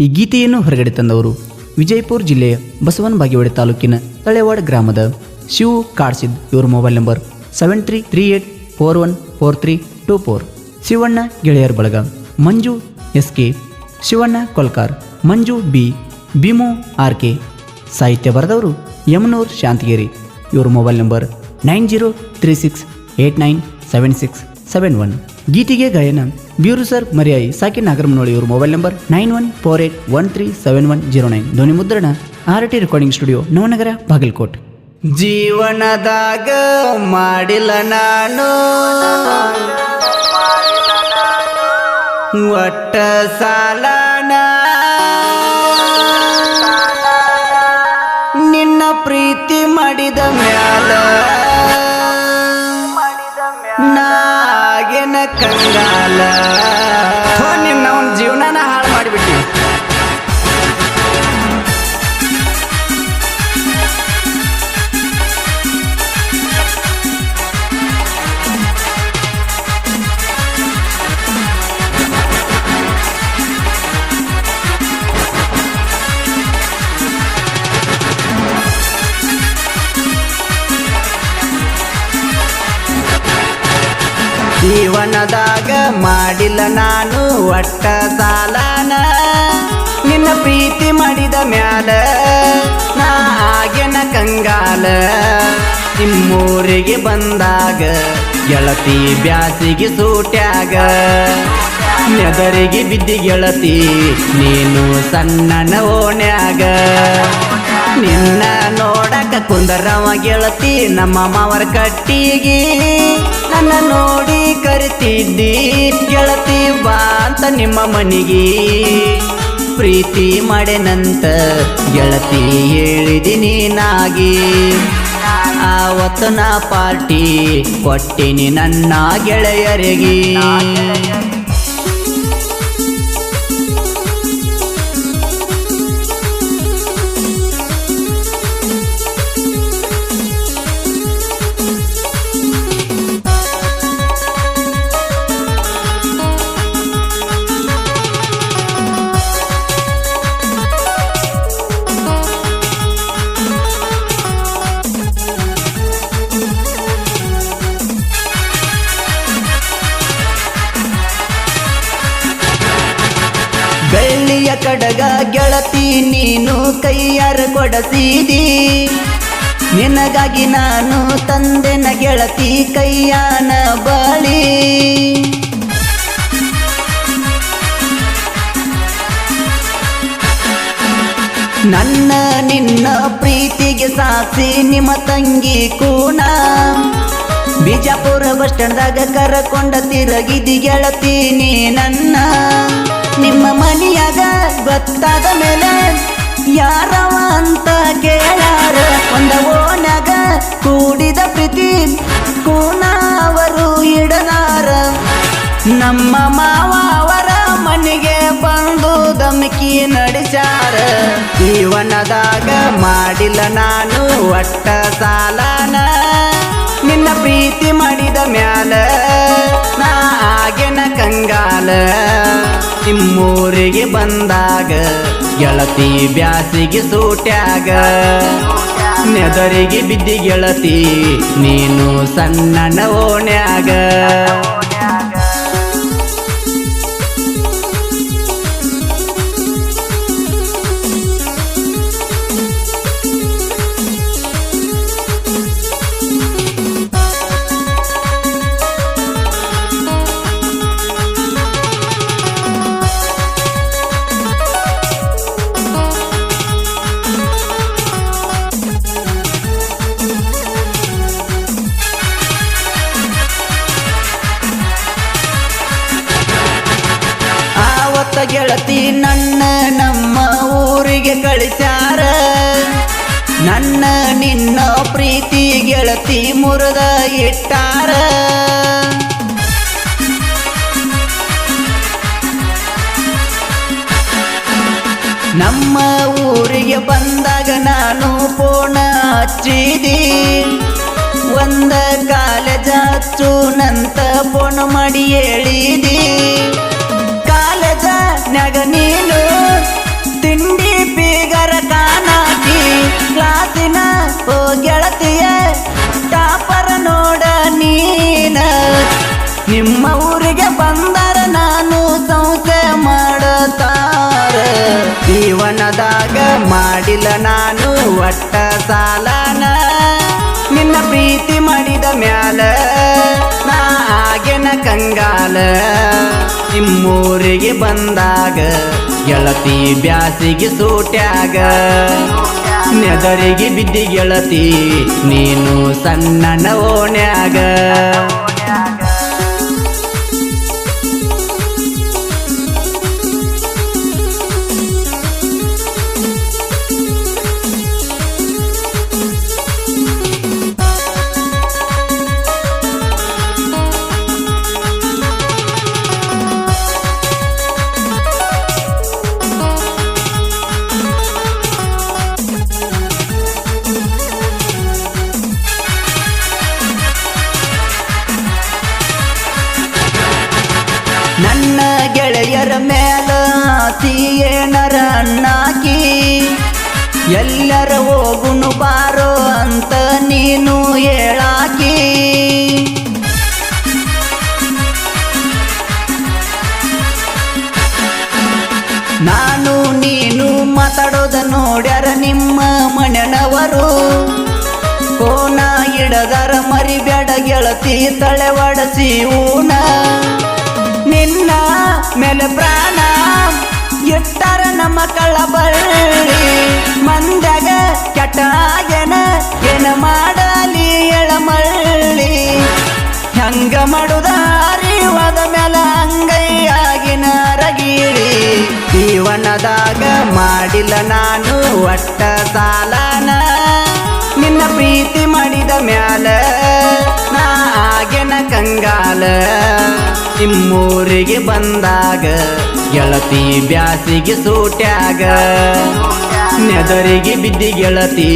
ಈ ಗೀತೆಯನ್ನು ಹೊರಗಡೆ ತಂದವರು ವಿಜಯಪುರ ಜಿಲ್ಲೆಯ ಬಸವನ ಬಾಗೇವಾಡಿ ತಾಲೂಕಿನ ತಳೆವಾಡ ಗ್ರಾಮದ ಶಿವು ಕಾಡ್ಸಿದ್. ಇವರ ಮೊಬೈಲ್ ನಂಬರ್ 7338414324. ಶಿವಣ್ಣ ಗೆಳೆಯರ ಬಳಗ ಮಂಜು SK, ಶಿವಣ್ಣ ಕೊಲ್ಕಾರ್, ಮಂಜು B, ಭೀಮು RK. ಸಾಹಿತ್ಯ ಬರೆದವರು ಯಮನೂರ್ ಶಾಂತಗಿರಿ. ಇವರ ಮೊಬೈಲ್ ನಂಬರ್ 9036897671. ಗೀತೆಗೆ ಗಾಯನ ಬ್ಯೂರು ಸರ್ ಮರಿಯಾಯಿ ಸಾಕಿ ನಾಗರಮನೋಳಿ. ಇವರು ಮೊಬೈಲ್ ನಂಬರ್ 9148137109. ಧ್ವನಿ ಮುದ್ರಣ RT recording studio, Navanagar, Bagalkot. ಜೀವನದಾಗ ಮಾಡಿಲ್ಲ ನಾನು ಒಟ್ಟ ಸಾಲನ, ನಿನ್ನ ಪ್ರೀತಿ ಮಾಡಿದ ಮ್ಯಾಲ ನಾಗೇನ ಕಂಗಾಲ. ನಿನ್ನ ಅವನ ಜೀವನನ ಹಾಳು ಮಾಡಿಬಿಟ್ಟಿ. ಜೀವನದಾಗ ಮಾಡಿಲ್ಲ ನಾನು ಒಟ್ಟ ಸಾಲನ, ನಿನ್ನ ಪ್ರೀತಿ ಮಾಡಿದ ಮ್ಯಾಲ ನಾ ಆಗೇನ ಕಂಗಾಲ. ನಿಮ್ಮೂರಿಗೆ ಬಂದಾಗ ಗೆಳತಿ ಬ್ಯಾಸಿಗೆ ಸೂಟ್ಯಾಗ, ನೆದರಿಗೆ ಬಿದ್ದಿ ಗೆಳತಿ ನೀನು ಸಣ್ಣನ ಓಣ್ಯಾಗ. ನಿನ್ನ ನೋಡಕ ಕುಂದರವ ಗೆಳತಿ ನಮ್ಮ ಮಾವರ ಕಟ್ಟಿಗೆ, ನನ್ನ ನೋಡಿ ಕರಿತಿದ್ದಿ ಗೆಳತಿ ಬಾ ಅಂತ ನಿಮ್ಮ ಮನಿಗೆ. ಪ್ರೀತಿ ಮಾಡೆನಂತ ಗೆಳತಿ ಹೇಳಿದಿನಿ ನಾಗಿ, ಆವತ್ತು ನಾ ಪಾರ್ಟಿ ಕೊಟ್ಟಿನಿ ನನ್ನ ಗೆಳೆಯರಿಗೆ. ಬೆಳ್ಳಿಯ ಕಡಗ ಗೆಳತಿ ನೀನು ಕೈಯಾರ ಕೊಡಸಿದಿ, ನಿನಗಾಗಿ ನಾನು ತಂದೆನ ಗೆಳತಿ ಕೈಯಾನ ಬಳಿ. ನನ್ನ ನಿನ್ನ ಪ್ರೀತಿಗೆ ಸಾಕ್ಷಿ ನಿಮ್ಮ ತಂಗಿ ಕೂಣ, ಬಿಜಾಪುರ ಬಸ್ ಸ್ಟ್ಯಾಂಡ್ದಾಗ ಕರಕೊಂಡ ತಿರುಗಿದಿ ಗೆಳತಿ ನೀ ನನ್ನ. ನಿಮ್ಮ ಮನೆಯಾಗ ಗೊತ್ತಾದ ಮೇಲೆ ಯಾರವ ಅಂತ ಕೇಳಾರ, ಒಂದ ಓಣ್ಯಾಗ ಕೂಡಿದ ಪ್ರೀತಿ ಕೂನವರು ಇಡಲಾರ. ನಮ್ಮ ಮಾವ ಅವರ ಮನೆಗೆ ಬಂದು ಧಮಕಿ ನಡೆಸಾರ. ಜೀವನದಾಗ ಮಾಡಿಲ್ಲ ನಾನು ಒಟ್ಟ ಸಾಲನ, ನಿನ್ನ ಪ್ರೀತಿ ಮಾಡಿದ ಮ್ಯಾಲ ನಾ ಆಗೇನ ಕಂಗಾಲ. ನಿಮ್ಮೂರಿಗೆ ಬಂದಾಗ ಗೆಳತಿ ಬ್ಯಾಸಿಗೆ ಸೂಟ್ಯಾಗ, ನೆದರಿಗೆ ಬಿದ್ದಿ ಗೆಳತಿ ನೀನು ಸಣ್ಣನ ಓಣ್ಯಾಗ. ಗೆಳತಿ ನನ್ನ ನಮ್ಮ ಊರಿಗೆ ಕಳಿಸ್ಯಾರ, ನನ್ನ ನಿನ್ನ ಪ್ರೀತಿ ಗೆಳತಿ ಮುರಿದ ಇಟ್ಟಾರ. ನಮ್ಮ ಊರಿಗೆ ಬಂದಾಗ ನಾನು ಫೋನ್ ಹಚ್ಚಿದಿ, ಒಂದ ಕಾಲೇಜ್ ಹಚ್ಚುನಂತ ಫೋನ್ ಮಾಡಿ ಹೇಳಿದಿ. ಕಾಲೇಜನ್ಯಾಗ ನೀನು ಜೀವನದಾಗ ಮಾಡಿಲ್ಲ ನಾನು ಒಟ್ಟ ಸಾಲನ ನಿನ್ನ ಪ್ರೀತಿ ಮಾಡಿದ ಮ್ಯಾಲ ನಾ ಆಗೆನ ಕಂಗಾಲ ನಿಮ್ಮೂರಿಗೆ ಬಂದಾಗ ಗೆಳತಿ ಬ್ಯಾಸಿಗೆ ಸೂಟ್ಯಾಗ ನೆದರಿಗೆ ಬಿದ್ದಿ ಗೆಳತಿ ನೀನು ಸಣ್ಣನ ಓಣ್ಯಾಗ ನನ್ನ ಗೆಳೆಯರ ಮೇಲ ಏನಾರ ಅಣ್ಣಾಕಿ ಎಲ್ಲರ ಹೋಗುನು ಬಾರೋ ಅಂತ ನೀನು ಹೇಳಾಕಿ ನಾನು ನೀನು ಮಾತಾಡೋದ ನೋಡ್ಯಾರ ನಿಮ್ಮ ಮನೆನವರು ಕೋನ ಇಡದರ ಮರಿಬೇಡ ಗೆಳತಿ ತಳೆವಡಸಿ ಊನ ನಿನ್ನ ಮೇಲೆ ಪ್ರಾಣ ಎಟ್ಟಾರ ನಮ್ಮ ಕಳ್ಳಬಳ್ಳಿ ಮಂದ್ಯಾಗ ಕೆಟ್ಟಾಗೆನ ಏನ ಮಾಡಲಿ ಎಳಮಳ್ಳಿ ಹಂಗ ಮಾಡುದ ಅರಿವಾದ ಮೇಲೆ ಅಂಗೈಯಾಗಿನ ರಗೀಳಿ ಜೀವನದಾಗ ಮಾಡಿಲ್ಲ ನಾನು ಒಟ್ಟ ಸಾಲನ ನಿನ್ನ ಪ್ರೀತಿ ಮಾಡಿದ ಮ್ಯಾಲ ನಾ ಆಗೆನ ಕಂಗಾಲ ನಿಮ್ಮೂರಿಗೆ ಬಂದಾಗ ಗೆಳತಿ ಬ್ಯಾಸಿಗೆ ಸೂಟ್ಯಾಗ ನೆದರಿಗೆ ಬಿದ್ದಿ ಗೆಳತಿ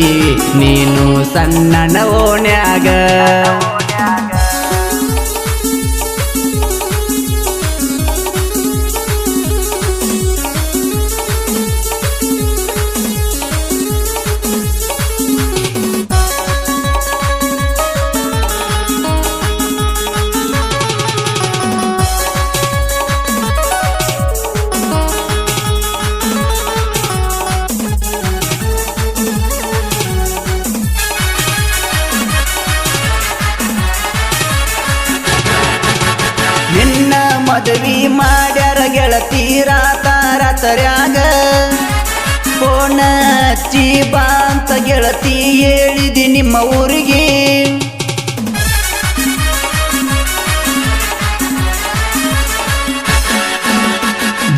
ನೀನು ಸಣ್ಣನ ಓಣ್ಯಾಗ ನಿನ್ನ ಮದುವೆ ಮಾಡ್ಯಾರ ಗೆಳತಿ ರಾತರ್ಯಾಗ ಫೋನ ಹಚ್ಚಿ ಬಾ ಅಂತ ಗೆಳತಿ ಹೇಳಿದಿ ನಿಮ್ಮ ಊರಿಗೆ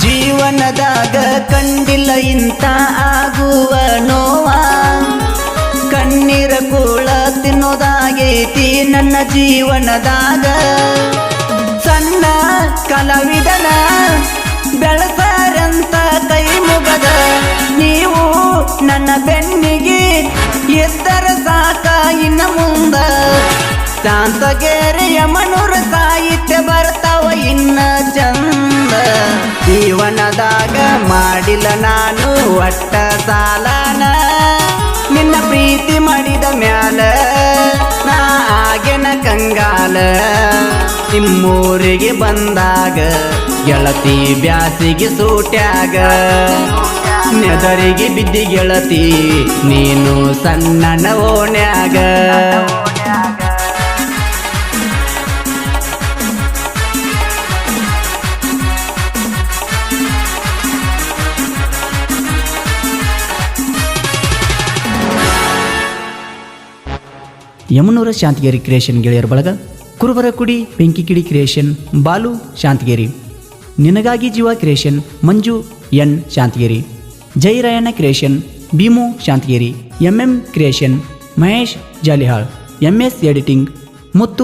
ಜೀವನದಾಗ ಕಂಡಿಲ್ಲ ಇಂಥ ಆಗುವ ನೋವ ಕಣ್ಣೀರ ಕೂಳ ತಿನ್ನೋದಾಗೈತಿ ನನ್ನ ಜೀವನದಾಗ ಸಣ್ಣ ಕಲಾವಿದನ ಬೆಳಸಾರಂತ ಕೈ ಮುಗದ ನೀವು ನನ್ನ ಬೆನ್ನಿಗೆ ಎದ್ದರ ಸಾಕ ಇನ್ನ ಮುಂದ ಶಾಂತಗೆರೆಯ ಮನೂರ ಸಾಹಿತ್ಯ ಬರ್ತಾವ ಇನ್ನ ಚಂದ ಜೀವನದಾಗ ಮಾಡಿಲ್ಲ ನಾನು ಒಟ್ಟ ಸಾಲನ ನಿನ್ನ ಪ್ರೀತಿ ಮಾಡಿದ ಮ್ಯಾಲ ನಾ ಆಗೆನ ಕಂಗಾಲ ನಿಮ್ಮೂರಿಗೆ ಬಂದಾಗ ಗೆಳತಿ ಬ್ಯಾಸಿಗೆ ಸೂಟ್ಯಾಗ ನೆದರಿಗೆ ಬಿದ್ದಿ ಗೆಳತಿ ನೀನು ಸಣ್ಣನ ಓಣ್ಯಾಗ ಯಮನೂರ ಶಾಂತಗಿರಿ ಕ್ರಿಯೇಷನ್ ಗೆಳೆಯರ ಬಳಗ ಕುರುಬರಕುಡಿ ಬೆಂಕಿಕಿಡಿ ಕ್ರಿಯೇಷನ್ ಬಾಲು ಶಾಂತಗಿರಿ ನಿನಗಾಗಿ ಜೀವ creation Manju N Shantagiri Jairayanna creation Bhimu Shantagiri MM creation Mahesh Jalihal MS editing ಮುತ್ತು